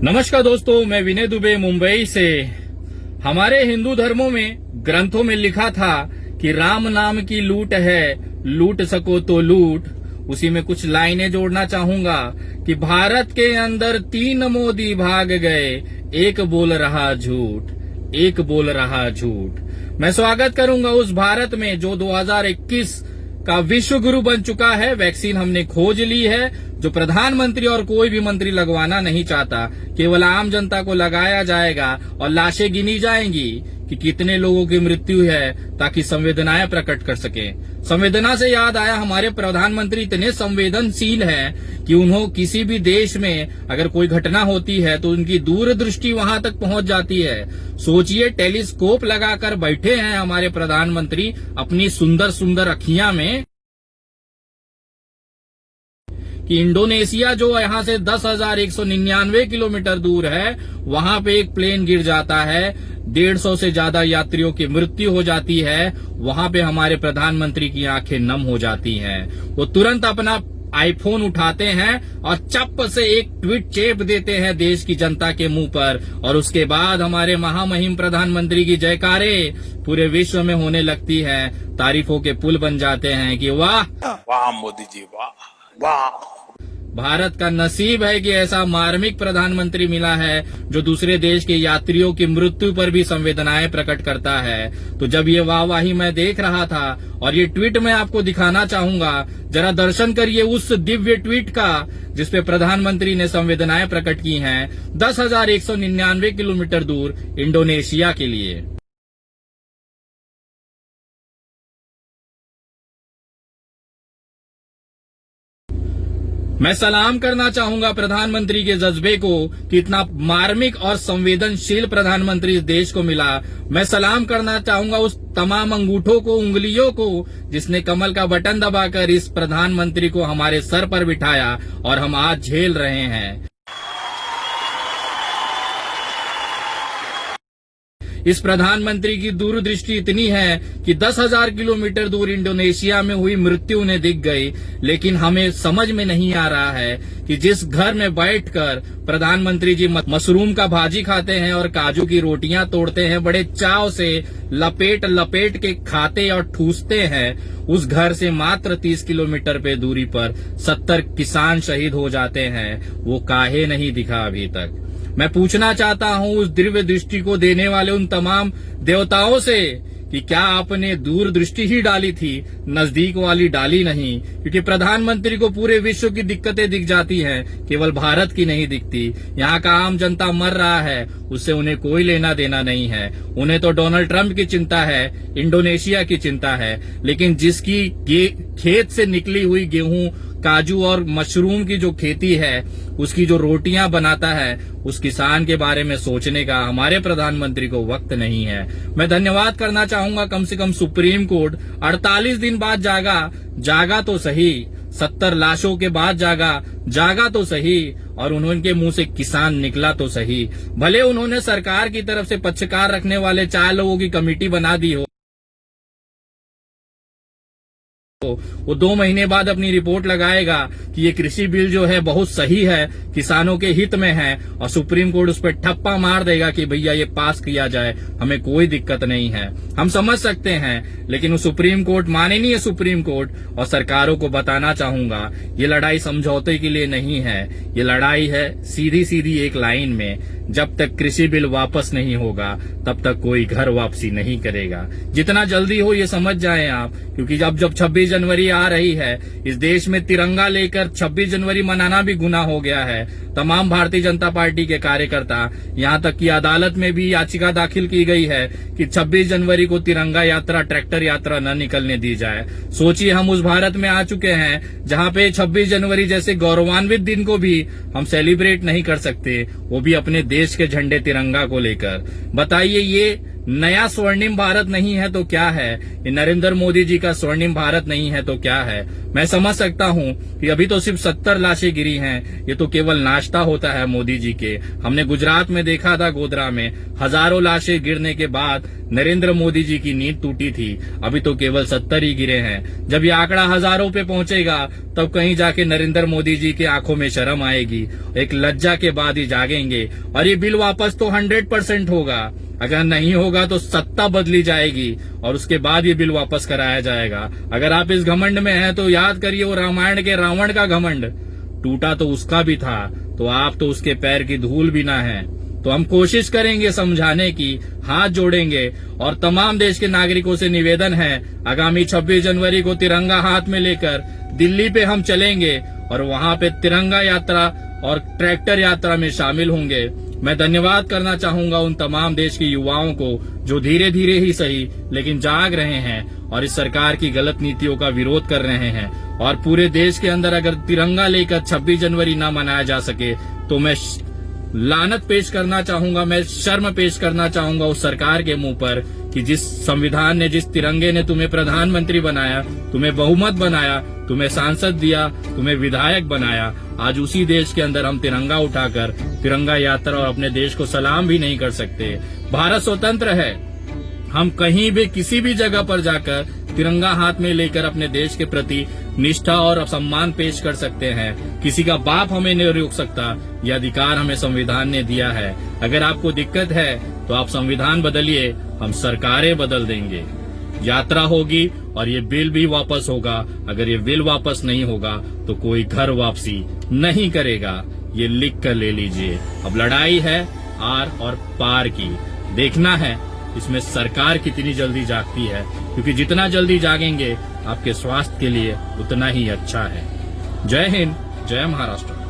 नमस्कार दोस्तों, मैं विनय दुबे मुंबई से। हमारे हिंदू धर्मों में ग्रंथों में लिखा था कि राम नाम की लूट है, लूट सको तो लूट। उसी में कुछ लाइनें जोड़ना चाहूंगा कि भारत के अंदर 3 मोदी भाग गए, एक बोल रहा झूठ, एक बोल रहा झूठ। मैं स्वागत करूंगा उस भारत में जो 2021 का विश्व गुरु बन चुका है। वैक्सीन हमने खोज ली है, जो प्रधानमंत्री और कोई भी मंत्री लगवाना नहीं चाहता। केवल आम जनता को लगाया जाएगा और लाशें गिनी जाएंगी कि कितने लोगों की मृत्यु है, ताकि संवेदनाएं प्रकट कर सके। संवेदना से याद आया, हमारे प्रधानमंत्री इतने संवेदनशील हैं कि उन्होंने किसी भी देश में अगर कोई घटना होती है तो उनकी दूरदृष्टि वहां तक पहुंच जाती है। सोचिए, टेलीस्कोप लगाकर बैठे हैं हमारे प्रधानमंत्री अपनी सुंदर सुंदर अखियां में कि इंडोनेशिया जो यहाँ से 10,199 किलोमीटर दूर है, वहां पे एक प्लेन गिर जाता है, 150 से ज्यादा यात्रियों की मृत्यु हो जाती है। वहां पे हमारे प्रधानमंत्री की आंखें नम हो जाती हैं। वो तुरंत अपना आईफोन उठाते हैं और चप से एक ट्वीट चेप देते हैं देश की जनता के मुंह पर, और उसके बाद हमारे महामहिम प्रधानमंत्री की जयकारे पूरे विश्व में होने लगती है। तारीफों के पुल बन जाते हैं कि वाह वाह मोदी जी, वाह वाह। भारत का नसीब है कि ऐसा मार्मिक प्रधानमंत्री मिला है जो दूसरे देश के यात्रियों की मृत्यु पर भी संवेदनाएं प्रकट करता है। तो जब ये वाहवाही मैं देख रहा था और ये ट्वीट मैं आपको दिखाना चाहूंगा, जरा दर्शन करिए उस दिव्य ट्वीट का जिसपे प्रधानमंत्री ने संवेदनाएं प्रकट की हैं 10,199 किलोमीटर दूर इंडोनेशिया के लिए। मैं सलाम करना चाहूंगा प्रधानमंत्री के जज्बे को कि इतना मार्मिक और संवेदनशील प्रधानमंत्री इस देश को मिला। मैं सलाम करना चाहूंगा उस तमाम अंगूठों को, उंगलियों को, जिसने कमल का बटन दबाकर इस प्रधानमंत्री को हमारे सर पर बिठाया और हम आज झेल रहे हैं। इस प्रधानमंत्री की दूरदृष्टि इतनी है कि 10,000 किलोमीटर दूर इंडोनेशिया में हुई मृत्यु उन्हें दिख गई, लेकिन हमें समझ में नहीं आ रहा है कि जिस घर में बैठकर प्रधानमंत्री जी मशरूम का भाजी खाते हैं और काजू की रोटियां तोड़ते हैं, बड़े चाव से लपेट लपेट के खाते और ठूसते हैं, उस घर से मात्र 30 किलोमीटर पे दूरी पर 70 किसान शहीद हो जाते हैं। वो काहे नहीं दिखा अभी तक। मैं पूछना चाहता हूं उस दिव्य दृष्टि को देने वाले उन तमाम देवताओं से कि क्या आपने दूरदृष्टि ही डाली थी, नजदीक वाली डाली नहीं? क्योंकि प्रधानमंत्री को पूरे विश्व की दिक्कतें दिख जाती हैं, केवल भारत की नहीं दिखती। यहाँ का आम जनता मर रहा है, उससे उन्हें कोई लेना देना नहीं है। उन्हें तो डोनाल्ड ट्रंप की चिंता है, इंडोनेशिया की चिंता है, लेकिन जिसकी खेत से निकली हुई गेहूं, काजू और मशरूम की जो खेती है, उसकी जो रोटियां बनाता है, उस किसान के बारे में सोचने का हमारे प्रधानमंत्री को वक्त नहीं है। मैं धन्यवाद करना चाहूंगा कम से कम सुप्रीम कोर्ट 48 दिन बाद जागा तो सही, 70 लाशों के बाद जागा तो सही, और उनके मुंह से किसान निकला तो सही। भले उन्होंने सरकार की तरफ से पक्षकार रखने वाले 4 लोगों की कमेटी बना दी हो, वो 2 महीने बाद अपनी रिपोर्ट लगाएगा कि ये कृषि बिल जो है बहुत सही है, किसानों के हित में है, और सुप्रीम कोर्ट उस पर ठप्पा मार देगा कि भैया ये पास किया जाए, हमें कोई दिक्कत नहीं है। हम समझ सकते हैं, लेकिन वो सुप्रीम कोर्ट माने नहीं है। सुप्रीम कोर्ट और सरकारों को बताना चाहूंगा, ये लड़ाई समझौते के लिए नहीं है, ये लड़ाई है सीधी सीधी एक लाइन में। जब तक कृषि बिल वापस नहीं होगा तब तक कोई घर वापसी नहीं करेगा। जितना जल्दी हो ये समझ जाएं आप, क्योंकि जब 26 जनवरी आ रही है, इस देश में तिरंगा लेकर 26 जनवरी मनाना भी गुनाह हो गया है। तमाम भारतीय जनता पार्टी के कार्यकर्ता, यहाँ तक कि अदालत में भी याचिका दाखिल की गई है कि 26 जनवरी को तिरंगा यात्रा, ट्रैक्टर यात्रा न निकलने दी जाए। सोचिए, हम उस भारत में आ चुके हैं जहाँ पे 26 जनवरी जैसे गौरवान्वित दिन को भी हम सेलिब्रेट नहीं कर सकते, वो भी अपने देश के झंडे तिरंगा को लेकर। बताइए, ये नया स्वर्णिम भारत नहीं है तो क्या है? ये नरेंद्र मोदी जी का स्वर्णिम भारत नहीं है तो क्या है? मैं समझ सकता हूं कि अभी तो सिर्फ 70 लाशें गिरी हैं, ये तो केवल नाश्ता होता है मोदी जी के। हमने गुजरात में देखा था, गोधरा में हजारों लाशें गिरने के बाद नरेंद्र मोदी जी की नींद टूटी थी। अभी तो केवल 70 ही गिरे हैं। जब ये आंकड़ा हजारों पे पहुंचेगा तब कहीं जाके नरेंद्र मोदी जी की आंखों में शर्म आएगी, एक लज्जा के बाद ही जागेंगे और ये बिल वापस तो 100% होगा। अगर नहीं होगा तो सत्ता बदली जाएगी और उसके बाद ये बिल वापस कराया जाएगा। अगर आप इस घमंड में हैं तो याद करिए वो रामायण के रावण का घमंड, टूटा तो उसका भी था, तो आप तो उसके पैर की धूल भी ना है। तो हम कोशिश करेंगे समझाने की, हाथ जोड़ेंगे और तमाम देश के नागरिकों से निवेदन है, आगामी 26 जनवरी को तिरंगा हाथ में लेकर दिल्ली पे हम चलेंगे और वहां पे तिरंगा यात्रा और ट्रैक्टर यात्रा में शामिल होंगे। मैं धन्यवाद करना चाहूंगा उन तमाम देश के युवाओं को जो धीरे धीरे ही सही लेकिन जाग रहे हैं और इस सरकार की गलत नीतियों का विरोध कर रहे हैं। और पूरे देश के अंदर अगर तिरंगा लेकर 26 जनवरी ना मनाया जा सके तो मैं लानत पेश करना चाहूंगा, मैं शर्म पेश करना चाहूंगा उस सरकार के मुंह पर कि जिस संविधान ने, जिस तिरंगे ने तुम्हें प्रधानमंत्री बनाया, तुम्हें बहुमत बनाया, तुम्हें सांसद दिया, तुम्हें विधायक बनाया, आज उसी देश के अंदर हम तिरंगा उठाकर तिरंगा यात्रा और अपने देश को सलाम भी नहीं कर सकते। भारत स्वतंत्र है, हम कहीं भी किसी भी जगह पर जाकर तिरंगा हाथ में लेकर अपने देश के प्रति निष्ठा और सम्मान पेश कर सकते हैं। किसी का बाप हमें नहीं रोक सकता, यह अधिकार हमें संविधान ने दिया है। अगर आपको दिक्कत है तो आप संविधान बदलिए, हम सरकारें बदल देंगे। यात्रा होगी और ये बिल भी वापस होगा। अगर ये बिल वापस नहीं होगा तो कोई घर वापसी नहीं करेगा, ये लिख कर ले लीजिए। अब लड़ाई है आर और पार की, देखना है इसमें सरकार कितनी जल्दी जागती है, क्योंकि जितना जल्दी जागेंगे आपके स्वास्थ्य के लिए उतना ही अच्छा है। जय हिंद, जय महाराष्ट्र।